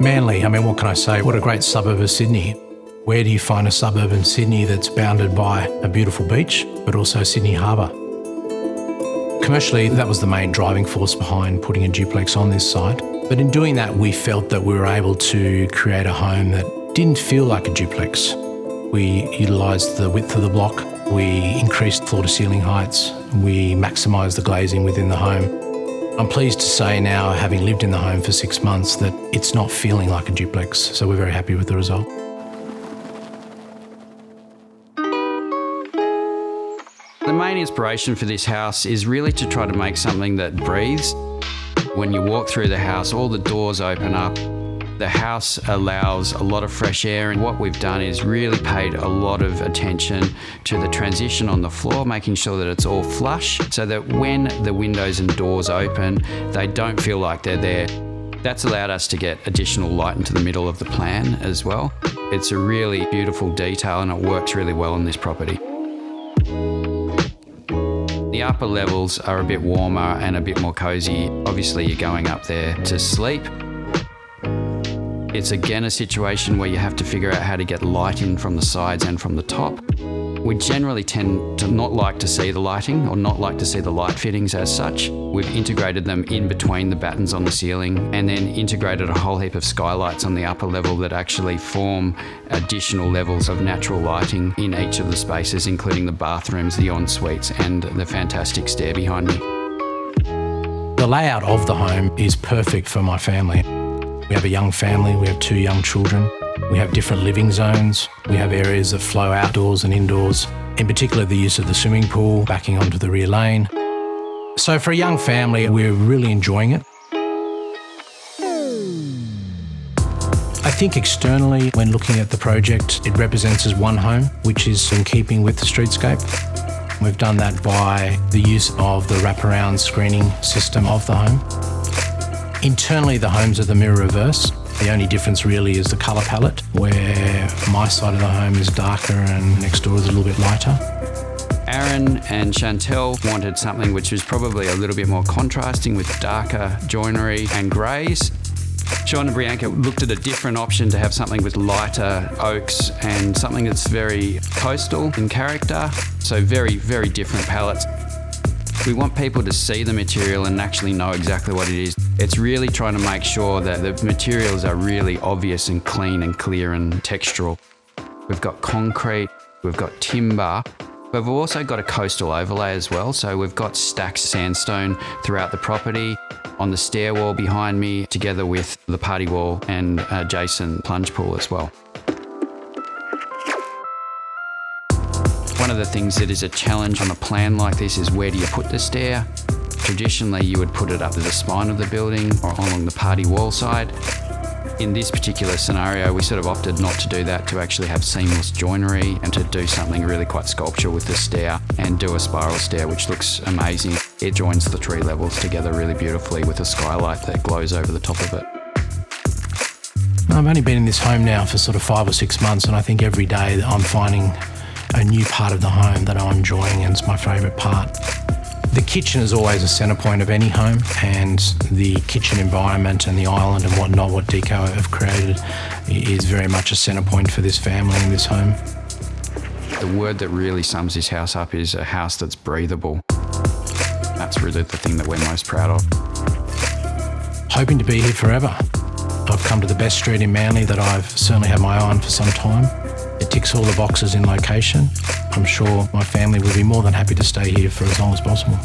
Manly, I mean, what can I say? What a great suburb of Sydney. Where do you find a suburb in Sydney that's bounded by a beautiful beach, but also Sydney Harbour? Commercially, that was the main driving force behind putting a duplex on this site. But in doing that, we felt that we were able to create a home that didn't feel like a duplex. We utilised the width of the block, we increased floor-to-ceiling heights, we maximised the glazing within the home. I'm pleased to say now, having lived in the home for 6 months, that it's not feeling like a duplex, so we're very happy with the result. The main inspiration for this house is really to try to make something that breathes. When you walk through the house, all the doors open up. The house allows a lot of fresh air, and what we've done is really paid a lot of attention to the transition on the floor, making sure that it's all flush so that when the windows and doors open, they don't feel like they're there. That's allowed us to get additional light into the middle of the plan as well. It's a really beautiful detail and it works really well on this property. The upper levels are a bit warmer and a bit more cozy. Obviously, you're going up there to sleep. It's again a situation where you have to figure out how to get light in from the sides and from the top. We generally tend to not like to see the lighting or not like to see the light fittings as such. We've integrated them in between the batons on the ceiling and then integrated a whole heap of skylights on the upper level that actually form additional levels of natural lighting in each of the spaces, including the bathrooms, the en-suites and the fantastic stair behind me. The layout of the home is perfect for my family. We have a young family, we have 2 young children, we have different living zones, we have areas that flow outdoors and indoors, in particular the use of the swimming pool, backing onto the rear lane. So for a young family, we're really enjoying it. I think externally, when looking at the project, it represents as one home, which is in keeping with the streetscape. We've done that by the use of the wraparound screening system of the home. Internally, the homes are the mirror reverse. The only difference really is the colour palette, where my side of the home is darker and next door is a little bit lighter. Aaron and Chantel wanted something which was probably a little bit more contrasting with darker joinery and greys. Sean and Bianca looked at a different option to have something with lighter oaks and something that's very coastal in character, so very, very different palettes. We want people to see the material and actually know exactly what it is. It's really trying to make sure that the materials are really obvious and clean and clear and textural. We've got concrete, we've got timber, but we've also got a coastal overlay as well. So we've got stacked sandstone throughout the property, on the stairwell behind me, together with the party wall and adjacent plunge pool as well. One of the things that is a challenge on a plan like this is where do you put the stair? Traditionally, you would put it up to the spine of the building or along the party wall side. In this particular scenario, we sort of opted not to do that, to actually have seamless joinery and to do something really quite sculptural with the stair and do a spiral stair, which looks amazing. It joins the 3 levels together really beautifully with a skylight that glows over the top of it. I've only been in this home now for sort of 5 or 6 months, and I think every day that I'm finding a new part of the home that I'm enjoying, and it's my favourite part. The kitchen is always a centre point of any home, and the kitchen environment and the island and whatnot, what DKO have created, is very much a centre point for this family and this home. The word that really sums this house up is a house that's breathable. That's really the thing that we're most proud of. Hoping to be here forever. I've come to the best street in Manly that I've certainly had my eye on for some time. It ticks all the boxes in location. I'm sure my family will be more than happy to stay here for as long as possible.